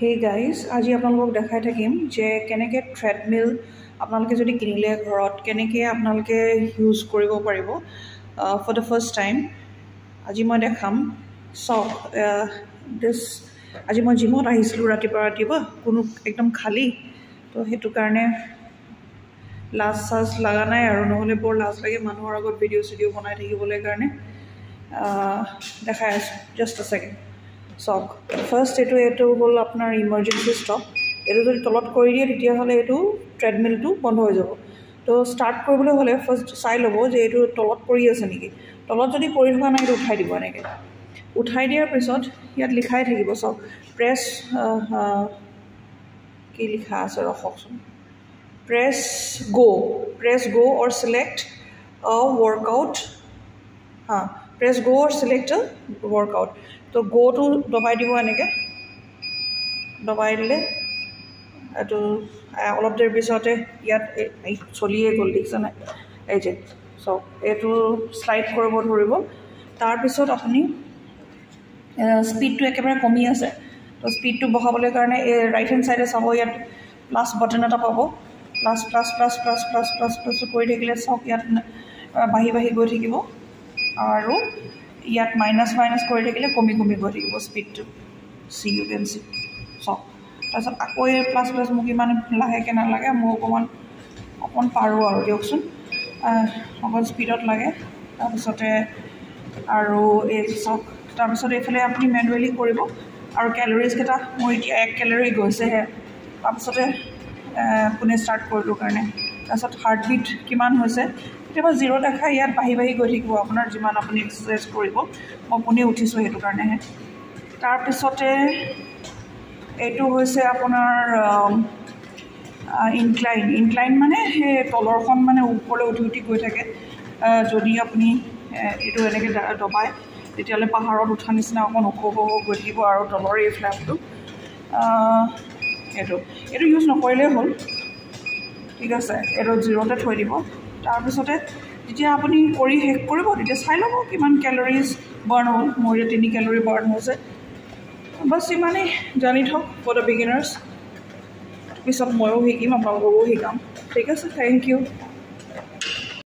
Hey guys, আজি আপোনালোকক দেখাই থাকিম যে কেনেকৈ ট্ৰেডমিল আপোনালোকে যদি কিনিলে ঘৰত কেনেকৈ আপোনালোকে ইউজ কৰিব পাৰিব ফৰ দ্য ফাৰ্ষ্ট টাইম। আজি মই দেখাম চাওক আজি মই জিমত আহিছিলোঁ ৰাতিপুৱা কোনো একদম খালী তো সেইটো কাৰণে লাজ চাজ লগা নাই আৰু নহ'লে বৰ লাজ লাগে মানুহৰ আগত ভিডিঅ' বনাই থাকিবলৈ কাৰণে দেখাই আছোঁ জাষ্ট আ ছেকেণ্ড। চাওক ফাৰ্ষ্ট এইটো হ'ল আপোনাৰ ইমাৰ্জেঞ্চি ষ্টপ। এইটো যদি তলত কৰি দিয়ে তেতিয়াহ'লে এইটো ট্ৰেডমিলটো বন্ধ হৈ যাব। তো ষ্টাৰ্ট কৰিবলৈ হ'লে ফাৰ্ষ্ট চাই ল'ব যে এইটো তলত পৰি আছে নেকি। তলত যদি পৰি থকা নাই এইটো উঠাই দিব। এনেকৈ উঠাই দিয়াৰ পিছত ইয়াত লিখাই থাকিব চাওক প্ৰেছ কি লিখা আছে ৰখকচোন প্ৰেছ গ' অৰ চিলেক্ট আ ৱৰ্কআউট প্ৰেছ গ' অৰ চিলেক্ট আ ৱৰ্কআউট। তো গ'টো দবাই দিব। এনেকৈ দবাই দিলে এইটো অলপ দেৰি পিছতে ইয়াত চলিয়ে গ'ল দেখিছে নাই এই যে চাওক এইটো শ্লাইড কৰিব ধৰিব। তাৰপিছত আপুনি স্পীডটো একেবাৰে কমি আছে তো স্পীডটো বঢ়াবলৈ কাৰণে এই ৰাইট হেণ্ড ছাইডে চাব ইয়াত প্লাছ বাটন এটা পাব। প্লাছ কৰি থাকিলে চাওক ইয়াত বাঢ়ি গৈ থাকিব আৰু ইয়াত মাইনাছ কৰি থাকিলে কমি গৈ থাকিব স্পীডটো। ইউ কেন চি চাওক। তাৰপিছত আকৌ এই প্লাছ মোক ইমান লাহেকৈ নালাগে, মোৰ অকণমান পাৰোঁ আৰু দিয়কচোন অকণ স্পীডত লাগে। তাৰপিছতে আৰু এই চাওক তাৰপিছত এইফালে আপুনি মেনুৱেলি কৰিব আৰু কেলৰিজকেইটা মোৰ এতিয়া 1 কেলৰি গৈছেহে। তাৰপিছতে আপুনি ষ্টাৰ্ট কৰিলোঁ কাৰণে তাৰপিছত হাৰ্টবিট কিমান হৈছে কেতিয়াবা 0 দেখায়, ইয়াত বাঢ়ি গৈ থাকিব আপোনাৰ যিমান আপুনি এক্সাৰচাইজ কৰিব। মই পোনে উঠিছোঁ সেইটো কাৰণেহে। তাৰপিছতে এইটো হৈছে আপোনাৰ ইনক্লাইন মানে সেই তলৰখন মানে ওপৰলৈ উঠি গৈ থাকে। যদি আপুনি এইটো এনেকৈ দবায় তেতিয়াহ'লে পাহাৰত উঠা নিচিনা অকণ ওখ গৈ থাকিব আৰু তলৰ এই ফ্লেপটো এইটো ইউজ নকৰিলেই হ'ল, ঠিক আছে। এইটো 0তে থৈ দিব। তাৰপিছতে যেতিয়া আপুনি কৰি শেষ কৰিব তেতিয়া চাই ল'ব কিমান কেলৰিজ বাৰ্ণ হ'ল। মোৰ এতিয়া 3 কেলৰি বাৰ্ণ হৈছে। বাছ ইমানেই জানি থওক ফৰ দ্য বিগিনাৰ্ছ। পিছত ময়ো শিকিম, আপোনালোককো শিকাম, ঠিক আছে। Thank U.